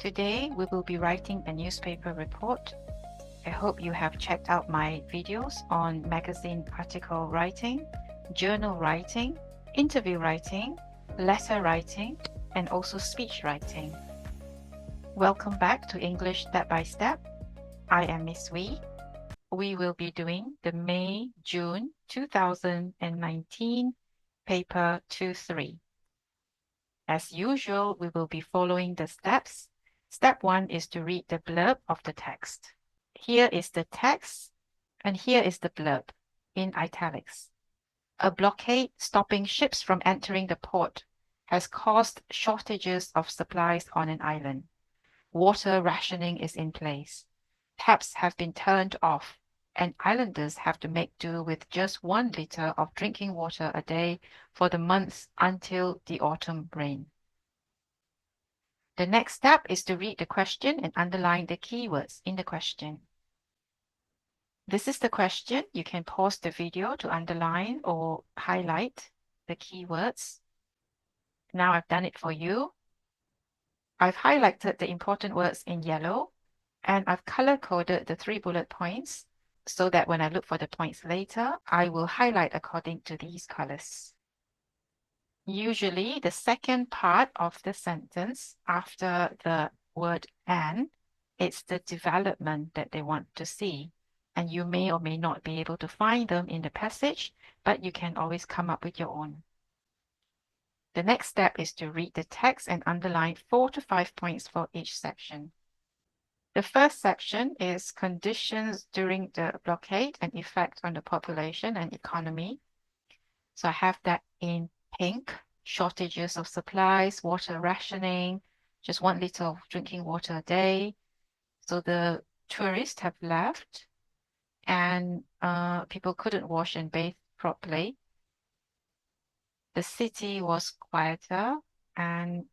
Today we will be writing a newspaper report. I hope you have checked out my videos on magazine article writing, journal writing, interview writing, letter writing, and also speech writing. Welcome back to English Step by Step. I am Miss Wee. We will be doing the May-June 2019 paper 2-3. As usual, we will be following the steps. Step 1 is to read the blurb of the text. Here is the text, and here is the blurb in italics. A blockade stopping ships from entering the port has caused shortages of supplies on an island. Water rationing is in place. Taps have been turned off, and islanders have to make do with just 1 liter of drinking water a day for the months until the autumn rain. The next step is to read the question and underline the keywords in the question. This is the question. You can pause the video to underline or highlight the keywords. Now I've done it for you. I've highlighted the important words in yellow, and I've color-coded the 3 bullet points so that when I look for the points later, I will highlight according to these colors. Usually, the second part of the sentence after the word "and," it's the development that they want to see. And you may or may not be able to find them in the passage, but you can always come up with your own. The next step is to read the text and underline 4 to 5 points for each section. The first section is conditions during the blockade and effect on the population and economy. So I have that in pink: shortages of supplies, water rationing, just 1 liter of drinking water a day. So the tourists have left, and people couldn't wash and bathe properly. The city was quieter, and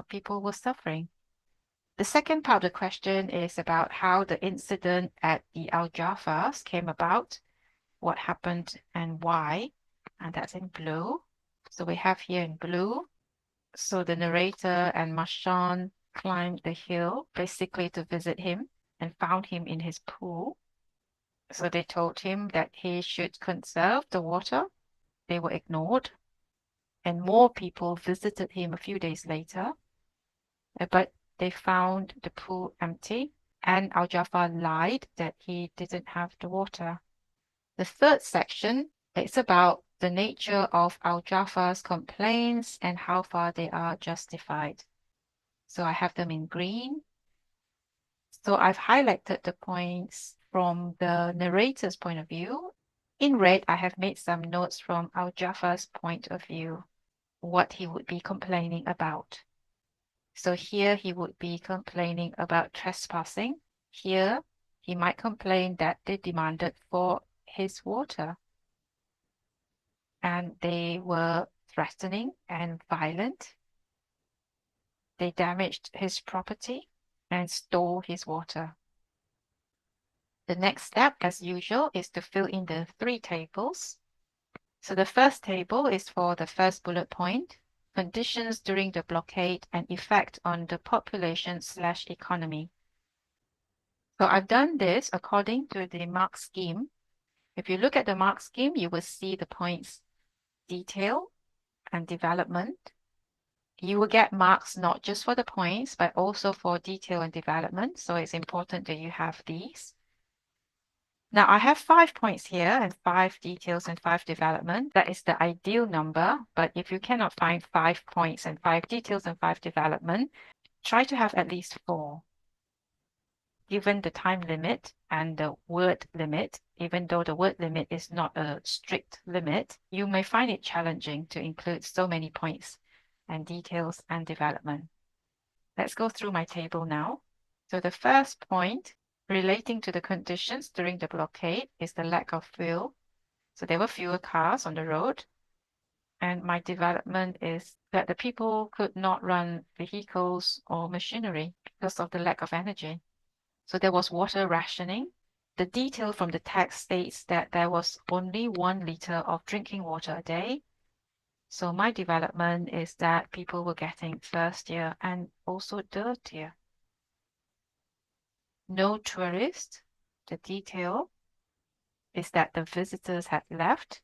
people were suffering. The second part of the question is about how the incident at the Al Jafas came about, what happened and why, and that's in blue. So we have here in blue. So the narrator and Marchand climbed the hill basically to visit him and found him in his pool. So they told him that he should conserve the water. They were ignored, and more people visited him a few days later, but they found the pool empty, and Al Jafar lied that he didn't have the water. The third section is about the nature of Al Jafar's complaints and how far they are justified. So I have them in green. So I've highlighted the points from the narrator's point of view. In red, I have made some notes from Al Jafar's point of view, what he would be complaining about. So here he would be complaining about trespassing. Here he might complain that they demanded for his water, and they were threatening and violent. They damaged his property and stole his water. The next step, as usual, is to fill in the 3 tables. So the first table is for the first bullet point: conditions during the blockade and effect on the population/economy. So I've done this according to the mark scheme. If you look at the mark scheme, you will see the points detail and development. You will get marks not just for the points, but also for detail and development. So it's important that you have these. Now I have 5 points here and 5 details and 5 development. That is the ideal number. But if you cannot find 5 points and 5 details and 5 development, try to have at least 4. Given the time limit and the word limit, even though the word limit is not a strict limit, you may find it challenging to include so many points and details and development. Let's go through my table now. So the first point relating to the conditions during the blockade is the lack of fuel. So there were fewer cars on the road. And my development is that the people could not run vehicles or machinery because of the lack of energy. So there was water rationing. The detail from the text states that there was only 1 liter of drinking water a day. So my development is that people were getting thirstier and also dirtier. No tourists. The detail is that the visitors had left,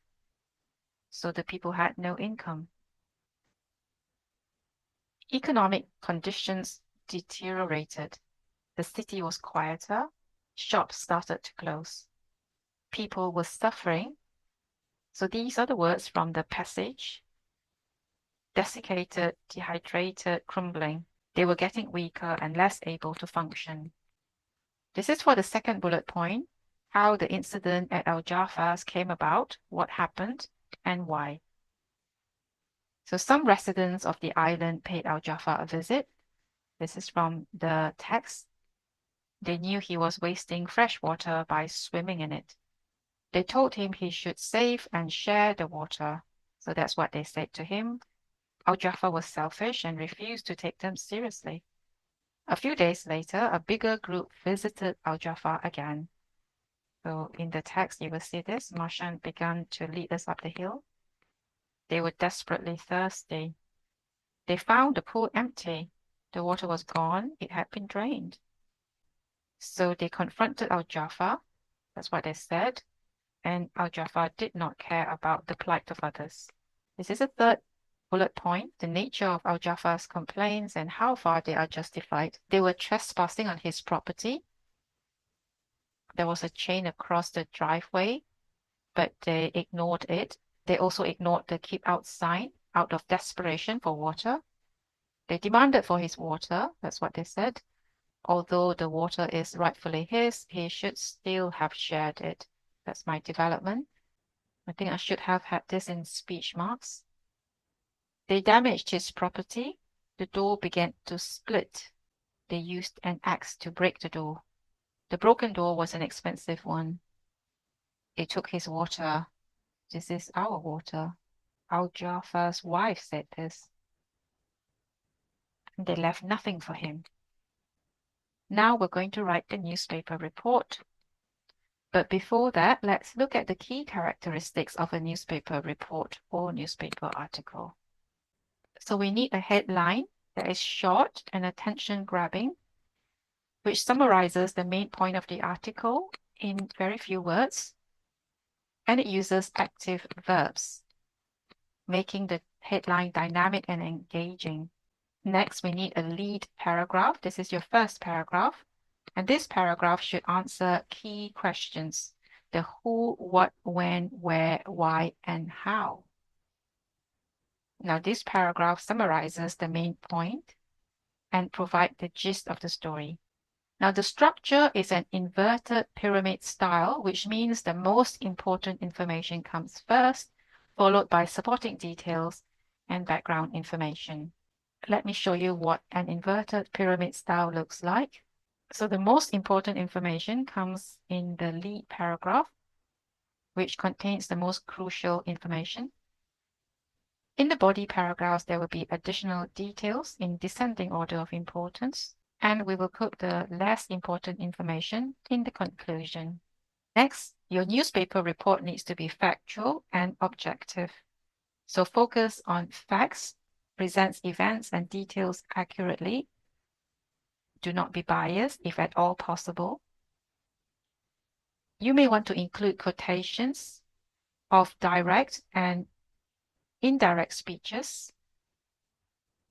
so the people had no income. Economic conditions deteriorated. The city was quieter. Shops started to close. People were suffering. So these are the words from the passage. Desiccated, dehydrated, crumbling. They were getting weaker and less able to function. This is for the second bullet point, how the incident at Al Jaffa's came about, what happened, and why. So some residents of the island paid Al Jaffa a visit. This is from the text. They knew he was wasting fresh water by swimming in it. They told him he should save and share the water. So that's what they said to him. Al Jaffa was selfish and refused to take them seriously. A few days later, a bigger group visited Al Jaffa again. So in the text, you will see this. Martian began to lead us up the hill. They were desperately thirsty. They found the pool empty. The water was gone. It had been drained. So they confronted Al Jaffa. That's what they said. And Al Jaffa did not care about the plight of others. This is a third bullet point, the nature of Al Jaffa's complaints and how far they are justified. They were trespassing on his property. There was a chain across the driveway, but they ignored it. They also ignored the keep out sign out of desperation for water. They demanded for his water. That's what they said. Although the water is rightfully his, he should still have shared it. That's my development. I think I should have had this in speech marks. They damaged his property. The door began to split. They used an axe to break the door. The broken door was an expensive one. They took his water. This is our water. Al Jaffa's wife said this. And they left nothing for him. Now we're going to write the newspaper report. But before that, let's look at the key characteristics of a newspaper report or newspaper article. So we need a headline that is short and attention-grabbing, which summarizes the main point of the article in very few words, and it uses active verbs, making the headline dynamic and engaging. Next, we need a lead paragraph. This is your first paragraph, and this paragraph should answer key questions: the who, what, when, where, why, and how. Now, this paragraph summarizes the main point and provides the gist of the story. Now, the structure is an inverted pyramid style, which means the most important information comes first, followed by supporting details and background information. Let me show you what an inverted pyramid style looks like. So the most important information comes in the lead paragraph, which contains the most crucial information. In the body paragraphs, there will be additional details in descending order of importance, and we will put the less important information in the conclusion. Next, your newspaper report needs to be factual and objective. So focus on facts, presents events and details accurately. Do not be biased if at all possible. You may want to include quotations of direct and indirect speeches.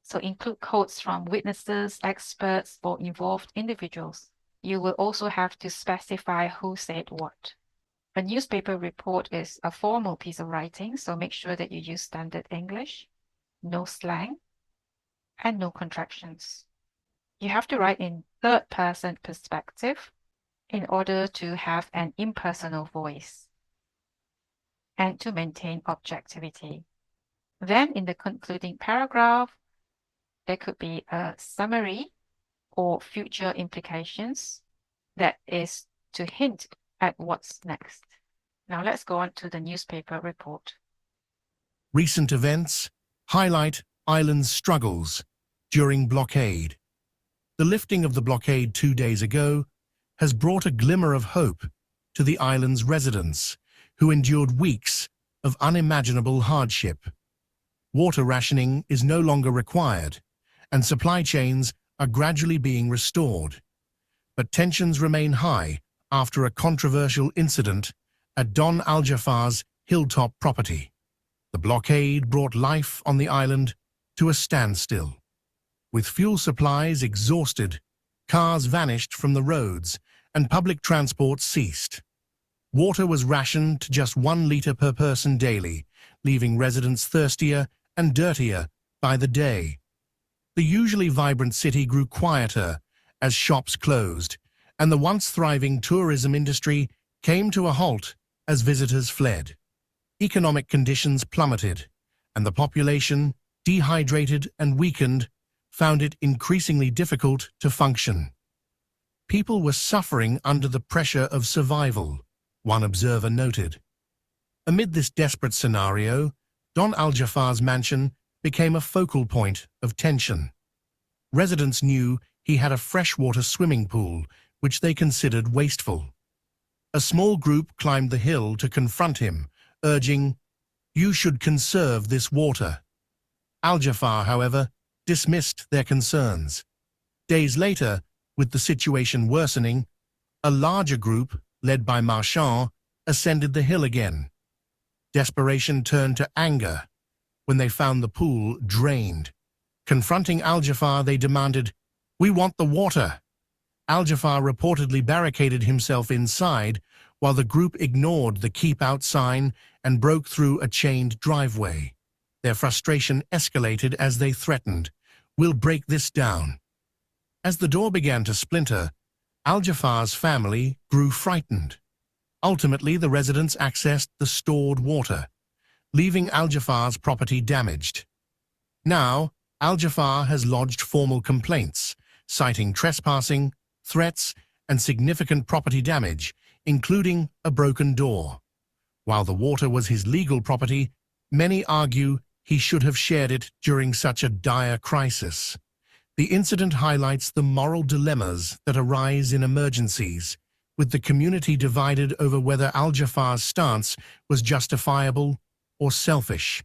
So include quotes from witnesses, experts, or involved individuals. You will also have to specify who said what. A newspaper report is a formal piece of writing, so make sure that you use standard English, no slang, and no contractions. You have to write in third-person perspective in order to have an impersonal voice and to maintain objectivity. Then in the concluding paragraph, there could be a summary or future implications that is to hint at what's next. Now let's go on to the newspaper report. Recent events highlight island's struggles during blockade. The lifting of the blockade 2 days ago has brought a glimmer of hope to the island's residents, who endured weeks of unimaginable hardship. Water rationing is no longer required, and supply chains are gradually being restored. but tensions remain high after a controversial incident at Don Al-Jafar's hilltop property. The blockade brought life on the island to a standstill. With fuel supplies exhausted, cars vanished from the roads and public transport ceased. Water was rationed to just 1 litre per person daily, leaving residents thirstier and dirtier by the day. The usually vibrant city grew quieter as shops closed, and the once thriving tourism industry came to a halt as visitors fled. Economic conditions plummeted, and the population, dehydrated and weakened, found it increasingly difficult to function. People were suffering under the pressure of survival, one observer noted. Amid this desperate scenario, Don Al-Jafar's mansion became a focal point of tension. Residents knew he had a freshwater swimming pool, which they considered wasteful. A small group climbed the hill to confront him, urging, "You should conserve this water." Al-Jafar, however, dismissed their concerns. Days later, with the situation worsening, a larger group, led by Marchand, ascended the hill again. Desperation turned to anger when they found the pool drained. Confronting Al-Jafar, they demanded, "We want the water." Al-Jafar reportedly barricaded himself inside, while the group ignored the "Keep Out" sign and broke through a chained driveway. Their frustration escalated as they threatened, "We'll break this down." As the door began to splinter, Al-Jafar's family grew frightened. Ultimately, the residents accessed the stored water, leaving Al-Jafar's property damaged. Now, Al-Jafar has lodged formal complaints, citing trespassing, threats, and significant property damage, including a broken door. While the water was his legal property, many argue he should have shared it during such a dire crisis. The incident highlights the moral dilemmas that arise in emergencies, with the community divided over whether Al-Jafar's stance was justifiable or selfish.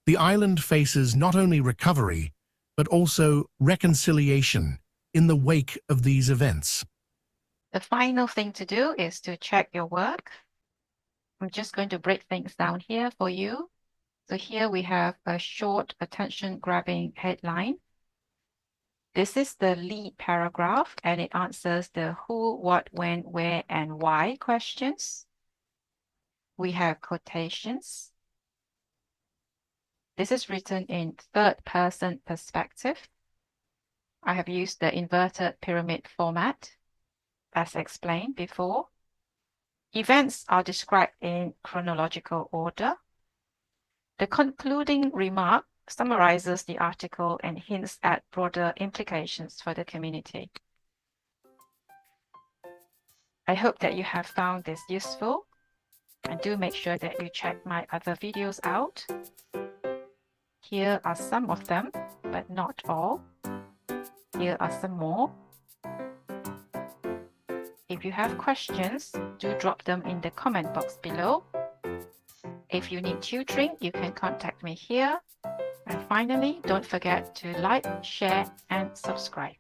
The island faces not only recovery, but also reconciliation in the wake of these events. The final thing to do is to check your work. I'm just going to break things down here for you. So here we have a short attention-grabbing headline. This is the lead paragraph, and it answers the who, what, when, where, and why questions. We have quotations. This is written in third-person perspective. I have used the inverted pyramid format, as explained before. Events are described in chronological order. The concluding remark summarizes the article and hints at broader implications for the community. I hope that you have found this useful, and do make sure that you check my other videos out. Here are some of them, but not all. Here are some more. If you have questions, do drop them in the comment box below. If you need tutoring, you can contact me here. And finally, don't forget to like, share, and subscribe.